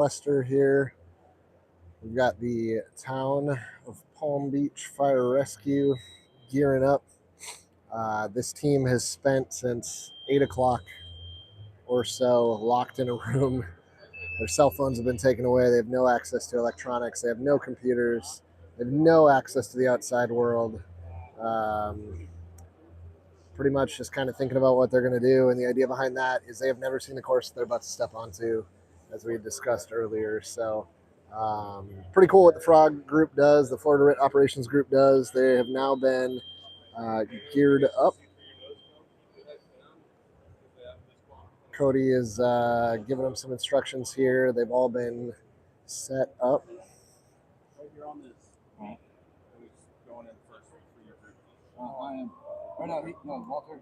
Wester here. We've got the town of Palm Beach Fire Rescue gearing up. This team has spent since 8 o'clock or so locked in a room. Their cell phones have been taken away. They have no access to electronics. They have no computers. They have no access to the outside world. Pretty much just kind of thinking about what they're going to do. And the idea behind that is they have never seen the course they're about to step onto, as we discussed earlier. So pretty cool what the Frog group does, the Florida RIT Operations group does. They have now been geared up. Cody is giving them some instructions here. They've all been set up. You're on this. Who's going in first for your group? I am. Or no, Walter.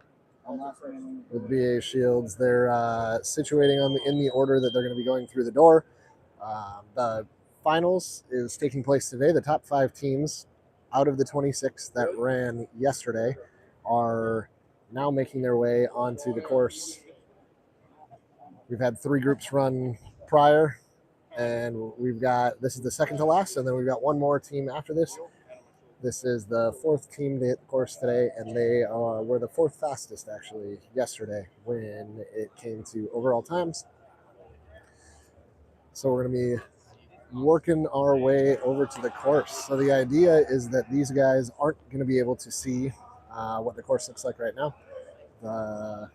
I'm last name. With BA shields, they're situating them in the order that they're going to be going through the door. The finals is taking place today. The top 5 teams out of the 26 that ran yesterday are now making their way onto the course. We've had 3 groups run prior, and this is the second to last, and then we've got one more team after this. This is the 4th team to hit the course today, and they were the 4th fastest actually yesterday when it came to overall times. So we're going to be working our way over to the course. So the idea is that these guys aren't going to be able to see what the course looks like right now. The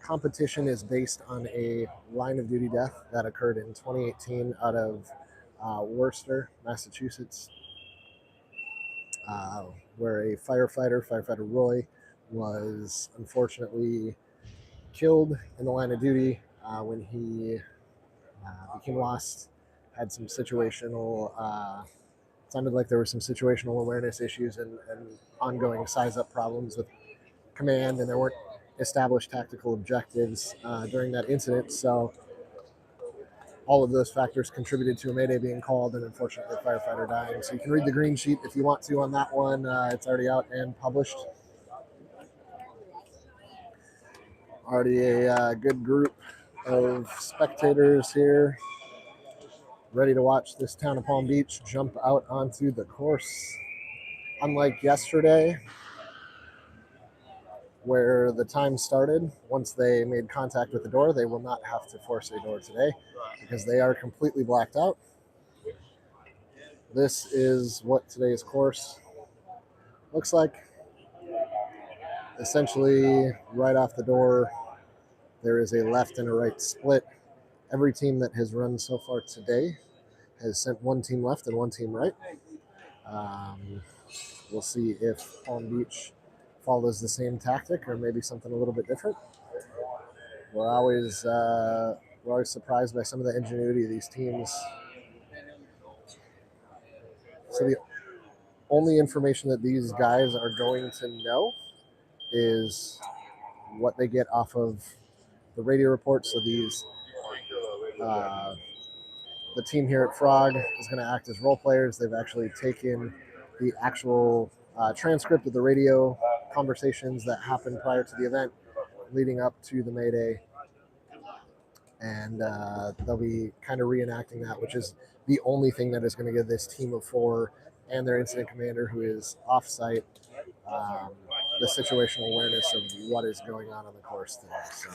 competition is based on a line of duty death that occurred in 2018 out of Worcester, Massachusetts, where a firefighter Roy, was unfortunately killed in the line of duty when he became lost. Had some situational, sounded like there were some situational awareness issues and ongoing size-up problems with command, and there weren't established tactical objectives during that incident. So all of those factors contributed to a mayday being called and unfortunately a firefighter dying. So you can read the green sheet if you want to on that one. It's already out and published. Already a good group of spectators here ready to watch this town of Palm Beach jump out onto the course. Unlike yesterday, where the time started, once they made contact with the door, they will not have to force a door today because they are completely blacked out. This is what today's course looks like. Essentially, right off the door, there is a left and a right split. Every team that has run so far today has sent one team left and one team right. We'll see if Palm Beach follows the same tactic or maybe something a little bit different. We're always surprised by some of the ingenuity of these teams. So the only information that these guys are going to know is what they get off of the radio reports. So these, the team here at Frog is going to act as role players. They've actually taken the actual transcript of the radio conversations that happened prior to the event leading up to the Mayday. And they'll be kind of reenacting that, which is the only thing that is going to give this team of 4 and their incident commander, who is off-site, the situational awareness of what is going on the course today. So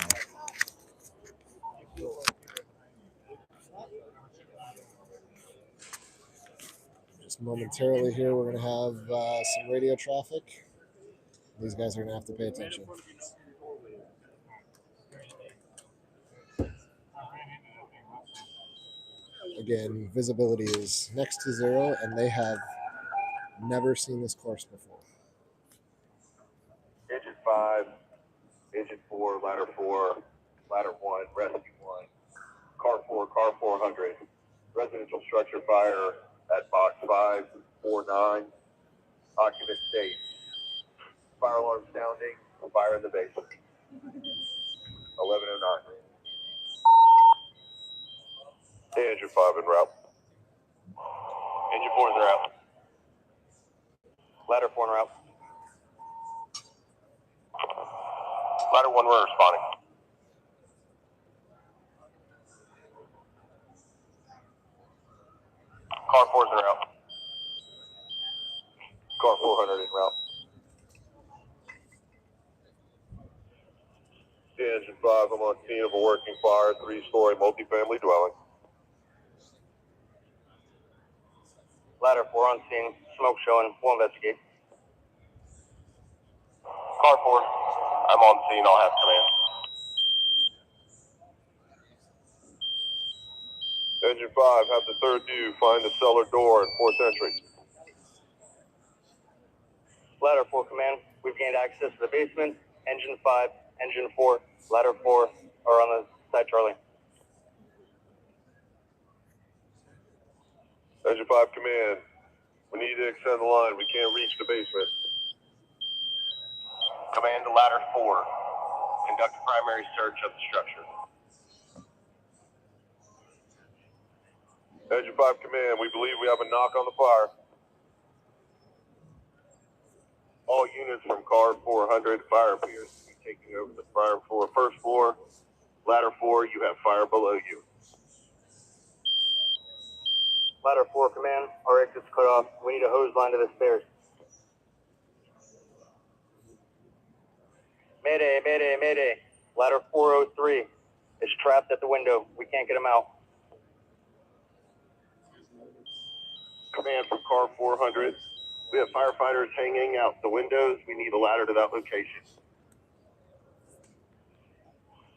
just momentarily here, we're going to have some radio traffic. These guys are going to have to pay attention. Again, visibility is next to 0, and they have never seen this course before. Engine 5, Engine 4, Ladder 4, Ladder 1, Rescue 1, Car 400, residential structure fire at Box 549, occupant state. Fire alarm sounding, fire in the basement. 1109. Engine 5 en route. Engine 4 is en route. Ladder 4 en route. Ladder 1, we're responding. Car 4's en route. Car 400 en route. Engine 5, I'm on scene of a working fire, 3-story multifamily dwelling. Ladder 4 on scene, smoke showing, we'll investigate. Car 4, I'm on scene, I'll have command. Engine 5, have the third due, find the cellar door and fourth entry. Ladder 4 command, we've gained access to the basement. Engine 5, engine 4, ladder 4 are on the side Charlie. Engine 5 command, we need to extend the line, we can't reach the basement. Command to ladder 4, conduct a primary search of the structure. Engine 5 command, we believe we have a knock on the fire. All units from car 400, fire appears to be taking over the fire floor, first floor. Ladder 4, you have fire below you. Ladder 4 command, our exit's cut off. We need a hose line to the stairs. Mayday, mayday, mayday. Ladder 403 is trapped at the window. We can't get him out. Command from car 400. We have firefighters hanging out the windows. We need a ladder to that location.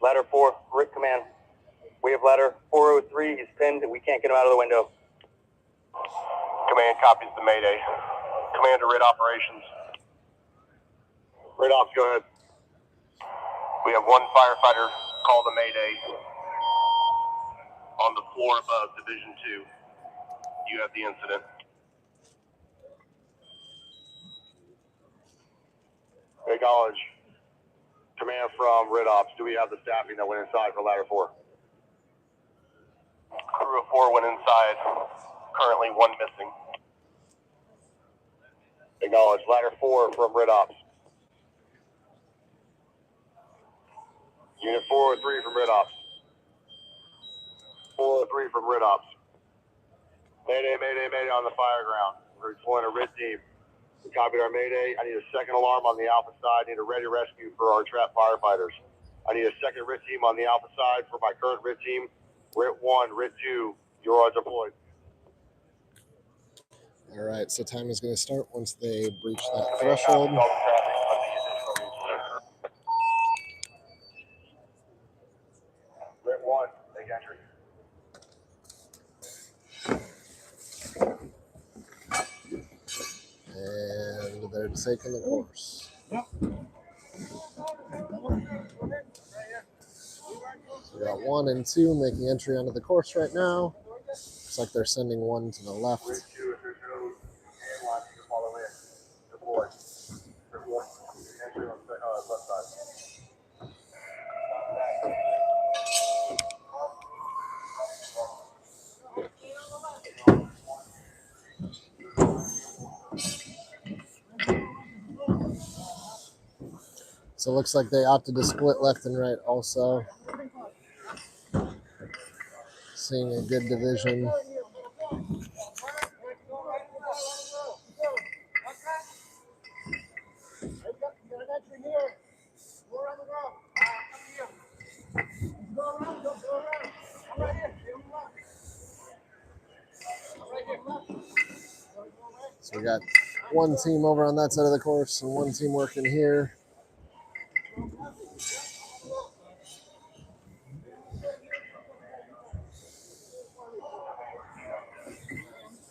Ladder 4, Rick command. We have ladder 403. He's pinned. We can't get him out of the window. Command copies the mayday. Command to RID operations. RID ops, go ahead. We have one firefighter call the mayday on the floor above Division 2. You have the incident. Acknowledge. Command from RID ops. Do we have the staffing that went inside for ladder 4? Crew of 4 went inside. Currently 1 missing. Acknowledge. Ladder 4 from RID ops. Unit 403 from RID ops. 403 from RID ops. Mayday, mayday, mayday on the fire ground. We're deploying a RID team. We copied our mayday. I need a second alarm on the alpha side. I need a ready rescue for our trapped firefighters. I need a second RID team on the alpha side for my current RID team. RID 1, RID 2, you are deployed. All right, so time is going to start once they breach that threshold. RID 1, take entry. And they're taking the course. Yep. So we got 1 and 2 making entry onto the course right now. Looks like they're sending 1 to the left. RID 2, if there's no hand line, you can follow in. Deploy. Report. Entry on the left side. So it looks like they opted to split left and right also. Seeing a good division. So we got 1 team over on that side of the course and 1 team working here.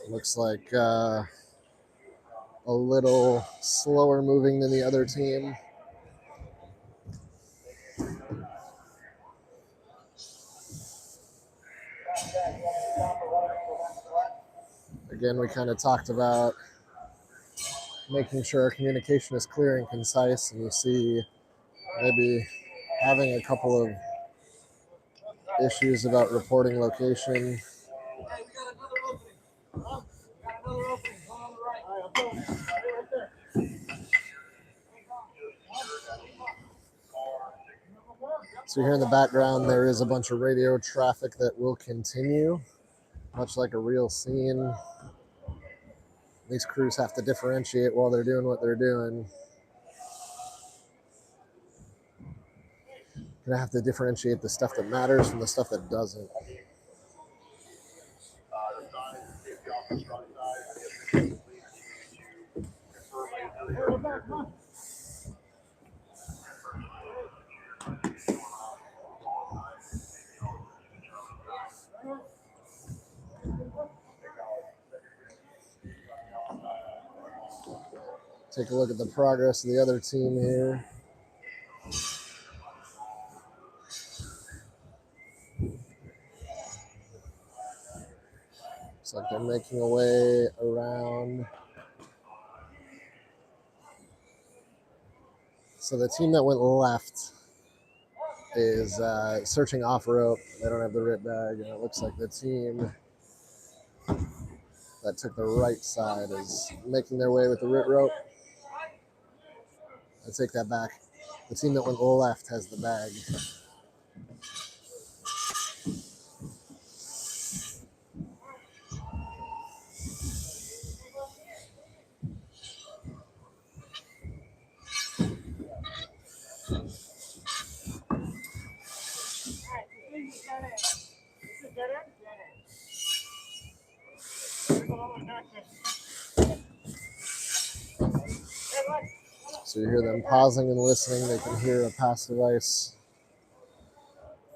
Looks like a little slower moving than the other team. Again, we kind of talked about making sure our communication is clear and concise, and you see maybe having a couple of issues about reporting location. So here in the background, there is a bunch of radio traffic that will continue. much like a real scene. These crews have to differentiate while they're doing what they're doing. Gonna have to differentiate the stuff that matters from the stuff that doesn't. Take a look at the progress of the other team here. Looks like they're making a way around. So the team that went left is searching off rope. They don't have the RIT bag, and it looks like the team that took the right side is making their way with the RIT rope. I take that back. The team that went left has the bag. So you hear them pausing and listening. They can hear a pass device.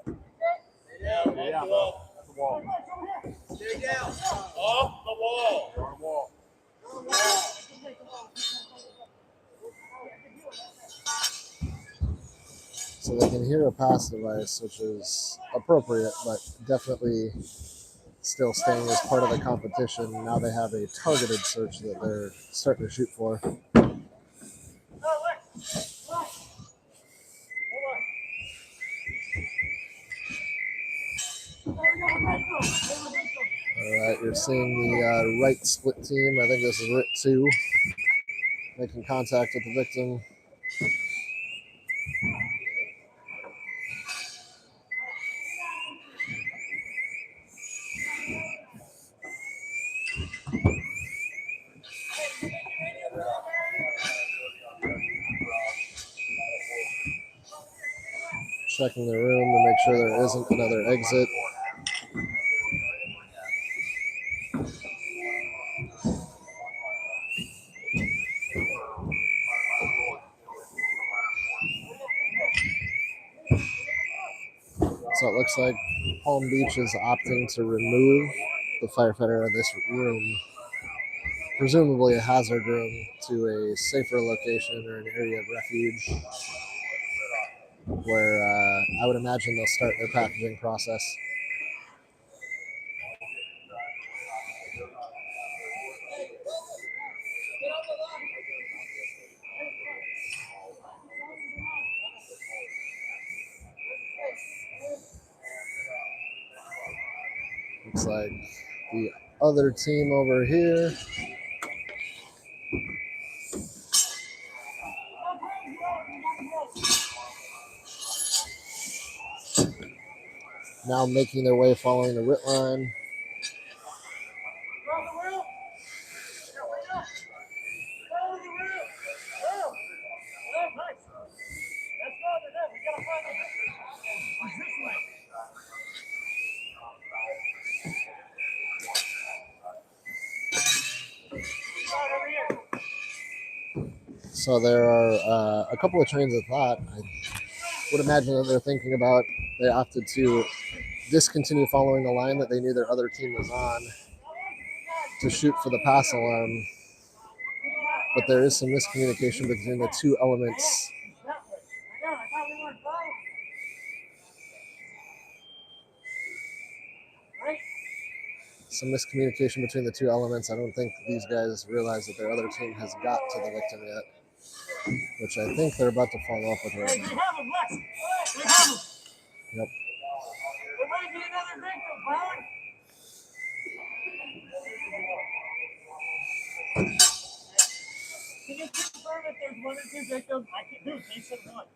Yeah, that's the wall. Stay down. Off the wall. You're on the wall. So they can hear a pass device, which is appropriate, but definitely still staying as part of the competition. Now they have a targeted search that they're starting to shoot for. All right, you're seeing the right split team. I think this is RIT 2 making contact with the victim. Checking the room to make sure there isn't another exit. So it looks like Palm Beach is opting to remove the firefighter out of this room, presumably a hazard room, to a safer location or an area of refuge where I would imagine they'll start their packaging process. Looks like the other team over here now making their way following the RIT line. So there are a couple of trains of thought. I would imagine that they're thinking about, they opted to discontinue following the line that they knew their other team was on to shoot for the pass alarm. But there is some miscommunication between the two elements. Some miscommunication between the two elements. I don't think these guys realize that their other team has got to the victim yet, which I think they're about to follow up with right now. Yep. There might be another victim, Brian. Can you confirm if there's one or two victims? I can do. They said one.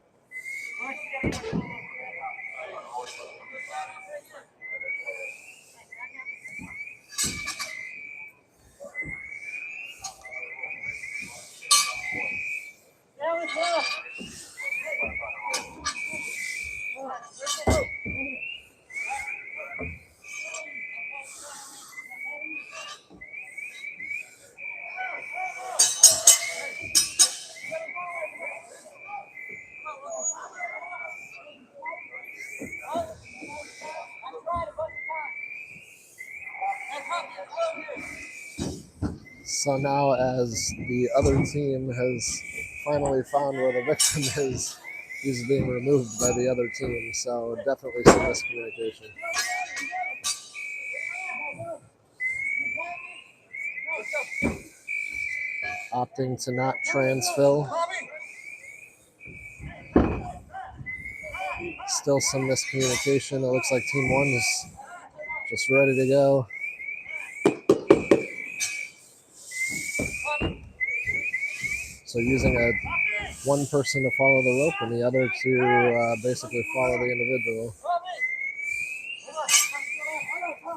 So now, as the other team has finally found where the victim is, he's being removed by the other team. So definitely some miscommunication. Opting to not transfill. Still some miscommunication. It looks like Team 1 is just ready to go. So using one person to follow the rope and the other to basically follow the individual.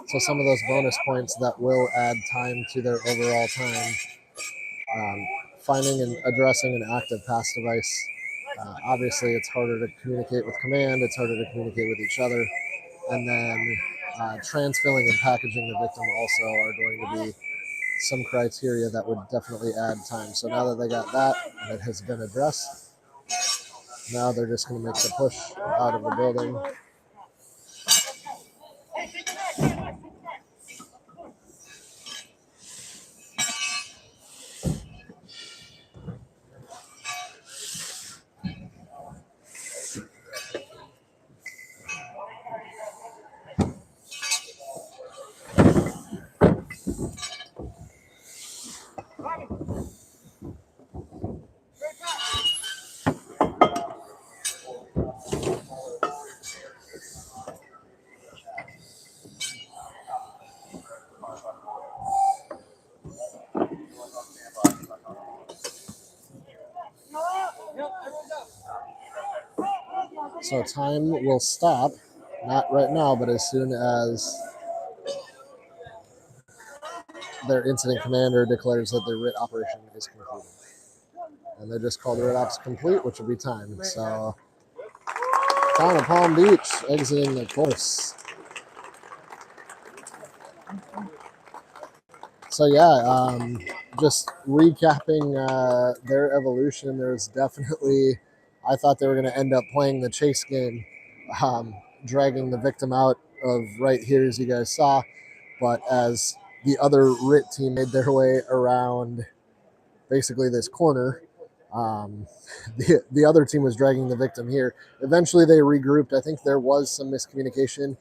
So some of those bonus points that will add time to their overall time. Finding and addressing an active pass device. Obviously, it's harder to communicate with command. It's harder to communicate with each other. And then transfilling and packaging the victim also are going to be some criteria that would definitely add time. So now that they got that and it has been addressed, now they're just going to make the push out of the building. So time will stop, not right now, but as soon as their incident commander declares that the RIT operation is concluded. And they just call the RIT ops complete, which will be time. So town of Palm Beach exiting the course. So yeah, just recapping their evolution, there's definitely, I thought they were going to end up playing the chase game, dragging the victim out of right here, as you guys saw. But as the other RIT team made their way around basically this corner, the other team was dragging the victim here. Eventually they regrouped. I think there was some miscommunication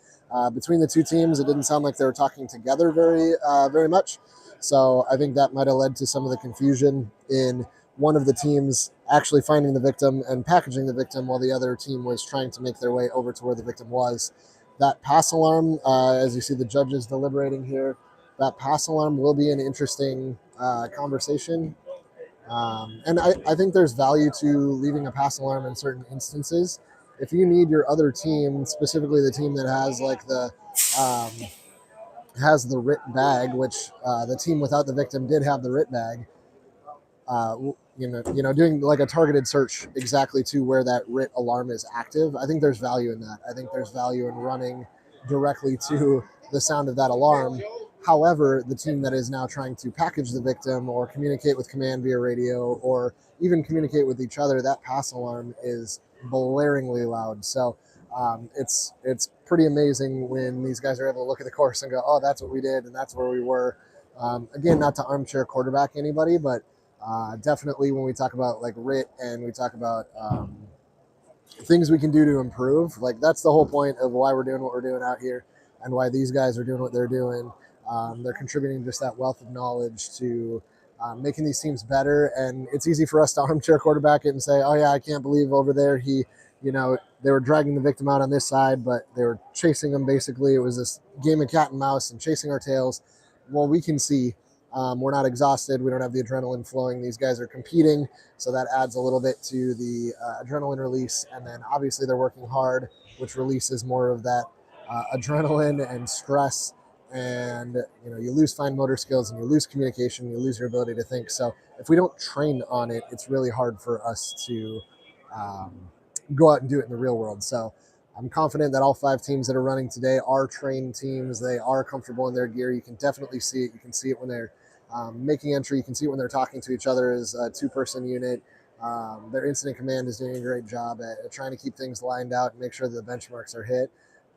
between the two teams. It didn't sound like they were talking together very much. So I think that might have led to some of the confusion in one of the teams actually finding the victim and packaging the victim while the other team was trying to make their way over to where the victim was. That pass alarm, as you see the judges deliberating here, that pass alarm will be an interesting conversation. And I think there's value to leaving a pass alarm in certain instances. If you need your other team, specifically the team that has like has the RIT bag, which the team without the victim did have the RIT bag. Doing like a targeted search exactly to where that RIT alarm is active. I think there's value in that. I think there's value in running directly to the sound of that alarm. However, the team that is now trying to package the victim or communicate with command via radio or even communicate with each other, that pass alarm is blaringly loud. So it's pretty amazing when these guys are able to look at the course and go, oh, that's what we did and that's where we were. Again, not to armchair quarterback anybody, but definitely when we talk about like RIT and we talk about things we can do to improve, like that's the whole point of why we're doing what we're doing out here and why these guys are doing what they're doing. They're contributing just that wealth of knowledge to making these teams better. And it's easy for us to armchair quarterback it and say, oh yeah, I can't believe over there they were dragging the victim out on this side, but they were chasing them. Basically, it was this game of cat and mouse and chasing our tails. Well, we can see we're not exhausted. We don't have the adrenaline flowing. These guys are competing, so that adds a little bit to the adrenaline release. And then obviously they're working hard, which releases more of that adrenaline and stress and you lose fine motor skills and you lose communication, you lose your ability to think. So if we don't train on it, it's really hard for us to go out and do it in the real world. So I'm confident that all 5 teams that are running today are trained teams. They are comfortable in their gear. You can definitely see it. You can see it when they're making entry. You can see it when they're talking to each other as a 2-person unit. Their incident command is doing a great job at trying to keep things lined out and make sure that the benchmarks are hit.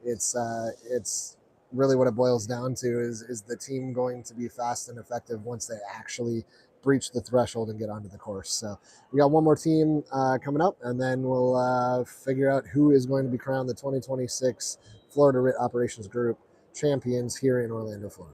It's really what it boils down to is the team going to be fast and effective once they actually breach the threshold and get onto the course. So we got one more team coming up, and then we'll figure out who is going to be crowned the 2026 Florida RIT Operations Group champions here in Orlando, Florida.